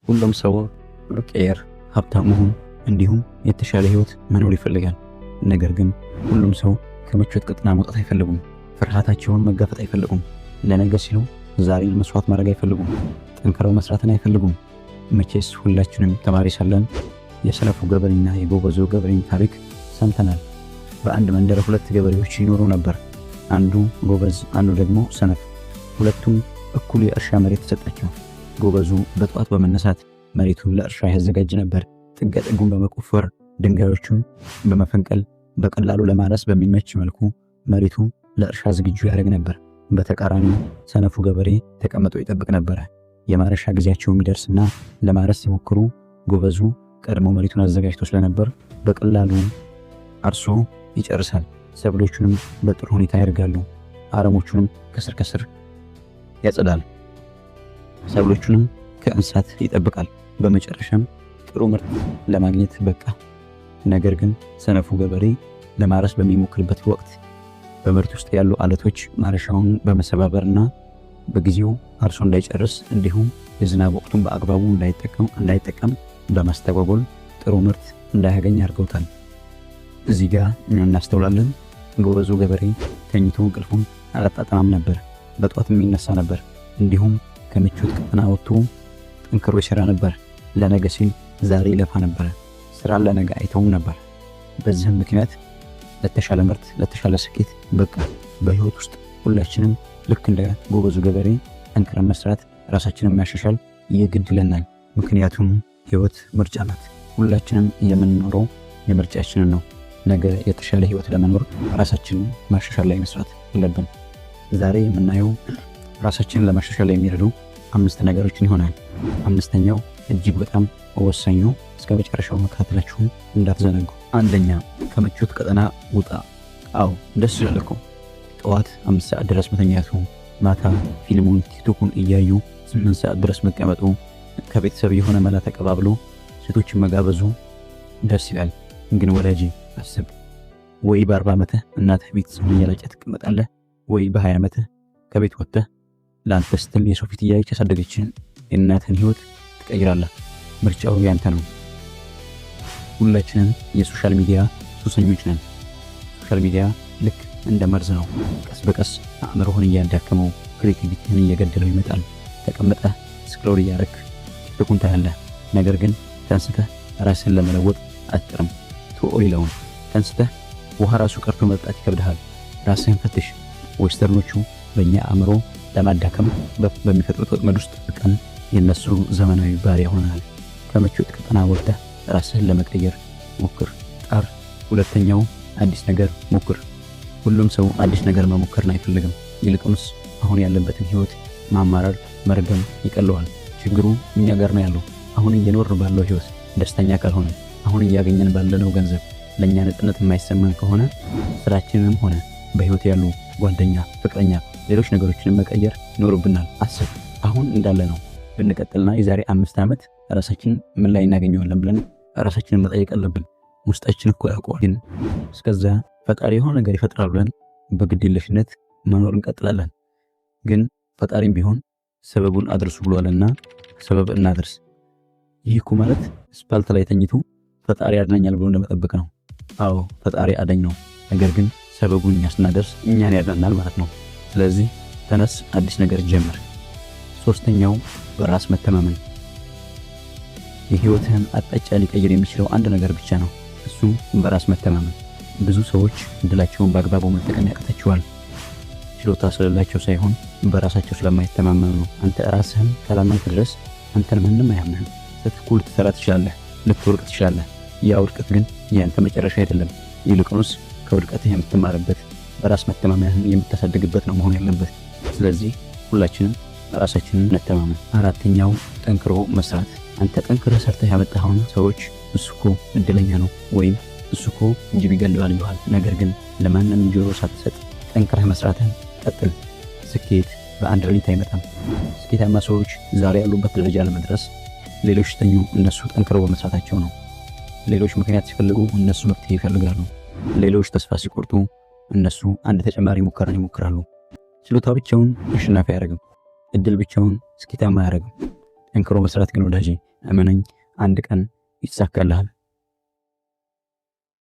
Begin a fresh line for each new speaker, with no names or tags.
ሁሉም ሰው መቀየር፣ ሀብታም መሆን እንዲሁም የተሻለ ህይወት መኖር ይፈልጋል። ነገር ግን ሁሉም ሰው ከምቾት ቀጠና መውጣት አይፈልጉም። ፍርሃታቸውን መጋፈጥ አይፈልጉም። ለነገ ሲሉ ዛሬን መስዋዕት ማድረግ አይፈልጉም። ጠንክረው መስራትን አይፈልጉም። መቼስ ሁላችንም ተማሪ ሳለን የሰነፉ ገበሬና የጎበዙ ገበሬን ታሪክ ሰምተናል። በአንድ መንደር ሁለት ገበሬዎች ይኖሩ ነበር። አንዱ ጎበዝ፣ አንዱ ደግሞ ሰነፍ። ሁለቱም እኩል የእርሻ መሬት ተሰጣቸው። ጎበዙ በጠዋት በመነሳት መሬቱን ለእርሻ ያዘጋጅ ነበር። ጥጋ ጥጉን በመቆፈር ድንጋዮቹን በመፈንቀል በቀላሉ ለማረስ በሚመች መልኩ መሬቱ ለእርሻ ዝግጁ ያደርግ ነበር። በተቃራኒው ሰነፉ ገበሬ ተቀምጦ ይጠብቅ ነበር። የማረሻ ጊዜያቸው የሚደርስና ለማረስ ሲሞክሩ ጎበዙ ቀድሞ መሬቱን አዘጋጅቶ ስለነበር በቀላሉ አርሶ ይጨርሳል። ሰብሎቹንም በጥሩ ሁኔታ ያደርጋሉ። አረሞቹንም ከስር ከስር ያጸዳል። ሰብሎቹንም ከእንስሳት ይጠብቃል። በመጨረሻም ጥሩ ምርት ለማግኘት በቃ። ነገር ግን ሰነፉ ገበሬ ለማረስ በሚሞክርበት ወቅት በምርት ውስጥ ያሉ አለቶች ማረሻውን በመሰባበርና በጊዜው አርሶ እንዳይጨርስ እንዲሁም የዝናብ ወቅቱን በአግባቡ እንዳይጠቀም በማስተጓጎል ጥሩ ምርት እንዳያገኝ አድርገውታል። እዚህ ጋር እናስተውላለን። ጎበዙ ገበሬ ተኝቶ እንቅልፉን አላጣጣም ነበር። በጧት የሚነሳ ነበር። እንዲሁም ከምቾት ቀጠና ወጥቶ ጠንክሮ ይሰራ ነበር። ለነገ ሲል ዛሬ ይለፋ ነበር። ስራን ለነገ አይተውም ነበር። በዚህም ምክንያት ለተሻለ ምርት፣ ለተሻለ ስኬት በቃ። በህይወት ውስጥ ሁላችንም ልክ እንደ ጎበዙ ገበሬ ጠንክረን መስራት፣ ራሳችንን ማሻሻል የግድ ይለናል። ምክንያቱም ህይወት ምርጫ ናት። ሁላችንም የምንኖረው የምርጫችንን ነው። ነገ የተሻለ ህይወት ለመኖር ራሳችንን ማሻሻል ላይ መስራት አለብን። ዛሬ የምናየው ራሳችንን ለማሻሻል የሚረዱ 5 ነገሮችን ይሆናል። 5ኛው እጅግ በጣም ወሳኙ፣ እስከ መጨረሻው መከታተላችሁን እንዳትዘነጉ። 1ኛ ከምቾት ቀጠና ውጣ። አዎ ደስ ይላል እኮ ጠዋት 5 ሰዓት ድረስ መተኛቱ፣ ማታ ፊልሙን ቲክቶኩን እያዩ 8 ሰዓት ድረስ መቀመጡ፣ ከቤተሰብ የሆነ መላ ተቀባብሎ ሴቶችን መጋበዙ ደስ ይላል። ግን ወዳጄ አስብ፣ ወይ በ40 ዓመትህ እናትህ ቤት ሰውን እያለጨህ ትቀመጣለህ፣ ወይ በ20 ዓመትህ ከቤት ወጥተህ ለአንተ ስትል የሰው ፊት እያየች ያሳደገችን የእናትህን ህይወት ትቀይራለህ። ምርጫው ያንተ ነው። ሁላችንም የሶሻል ሚዲያ ሱሰኞች ነን። ሶሻል ሚዲያ ልክ እንደ መርዝ ነው። ቀስ በቀስ አእምሮህን እያዳከመው፣ ክሬቲቪቲህን እየገደለው ይመጣል። ተቀምጠህ ስክሮል እያደረክ ቲክቶኩን ታያለህ። ነገር ግን ተንስተህ ራስህን ለመለወጥ አትጥርም። ተወው ይለውን ተንስተህ ውሃ ራሱ ቀርቶ መጠጣት ይከብድሃል። ራስህን ፈትሽ። ዌስተርኖቹ በእኛ አእምሮ ለማዳከም በሚፈጥሩት ወጥመድ ውስጥ ቀን የነሱ ዘመናዊ ባሪያ ሆነናል። ከምቾት ቀጠና ወጥተህ ራስህን ለመቀየር ሞክር፣ ጣር። 2ኛው አዲስ ነገር ሞክር። ሁሉም ሰው አዲስ ነገር መሞከርን አይፈልግም። ይልቁንስ አሁን ያለበትን ህይወት ማማረር፣ መርገም ይቀለዋል። ችግሩ እኛ ጋር ነው ያለው። አሁን እየኖርን ባለው ህይወት ደስተኛ ካልሆነ፣ አሁን እያገኘን ባለነው ገንዘብ ለእኛ ነፃነት የማይሰማን ከሆነ ስራችንንም ሆነ በህይወት ያሉ ጓደኛ፣ ፍቅረኛ፣ ሌሎች ነገሮችን መቀየር ይኖርብናል። አስብ፣ አሁን እንዳለ ነው ብንቀጥልና የዛሬ 5 ዓመት ራሳችን ምን ላይ እናገኘዋለን ብለን ራሳችንን መጠየቅ አለብን። ውስጣችን እኮ ያውቀዋል። ግን እስከዛ ፈጣሪ የሆነ ነገር ይፈጥራል ብለን በግዴለሽነት መኖር እንቀጥላለን። ግን ፈጣሪም ቢሆን ሰበቡን አድርሱ ብሏልና ሰበብ እናድርስ። ይህ እኮ ማለት ስፓልት ላይ ተኝቶ ፈጣሪ ያድነኛል ብሎ እንደመጠበቅ ነው። አዎ ፈጣሪ አዳኝ ነው። ነገር ግን ሰበቡን እኛ ስናደርስ እኛን ያድነናል ማለት ነው። ስለዚህ ተነስ፣ አዲስ ነገር ጀምር። 3ኛው በራስ መተማመን። የህይወትህን አቅጣጫ ሊቀይር የሚችለው አንድ ነገር ብቻ ነው። እሱም በራስ መተማመን። ብዙ ሰዎች እድላቸውን በአግባቡ መጠቀም ያቅታቸዋል። ችሎታ ስለሌላቸው ሳይሆን በራሳቸው ስለማይተማመኑ ነው። አንተ ራስህን ካላመንክ ድረስ አንተን ማንም አያምንህም። ስትኩል ትሰራ ትችላለህ፣ ልትወድቅ ትችላለህ። ያ ውድቀት ግን ያንተ መጨረሻ አይደለም። ይልቁንስ ከውድቀትህ የምትማርበት፣ በራስ መተማመንህን የምታሳድግበት ነው መሆን ያለበት። ስለዚህ ሁላችንም ራሳችንን እንተማመን። 4ኛው ጠንክሮ መስራት። አንተ ጠንክረህ ሰርተህ ያመጣኸውን ሰዎች እሱኮ እድለኛ ነው ወይም እሱኮ ጅብ ይገለዋል ይሉሃል። ነገር ግን ለማንም ጆሮ ሳትሰጥ ጠንክረህ መስራትህን ቀጥል። ስኬት በአንድ ሌሊት አይመጣም። ስኬታማ ሰዎች ዛሬ ያሉበት ደረጃ ለመድረስ ሌሎች ተኙ፣ እነሱ ጠንክረው በመስራታቸው ነው። ሌሎች ምክንያት ሲፈልጉ እነሱ መፍትሄ ይፈልጋሉ። ሌሎች ተስፋ ሲቆርጡ እነሱ አንድ ተጨማሪ ሙከራን ይሞክራሉ። ችሎታ ብቻውን አሸናፊ አያደርግም። እድል ብቻውን ስኬታማ አያደርግም። ጠንክሮ መስራት ግን ወዳጄ እመነኝ አንድ ቀን ይሳካልሃል።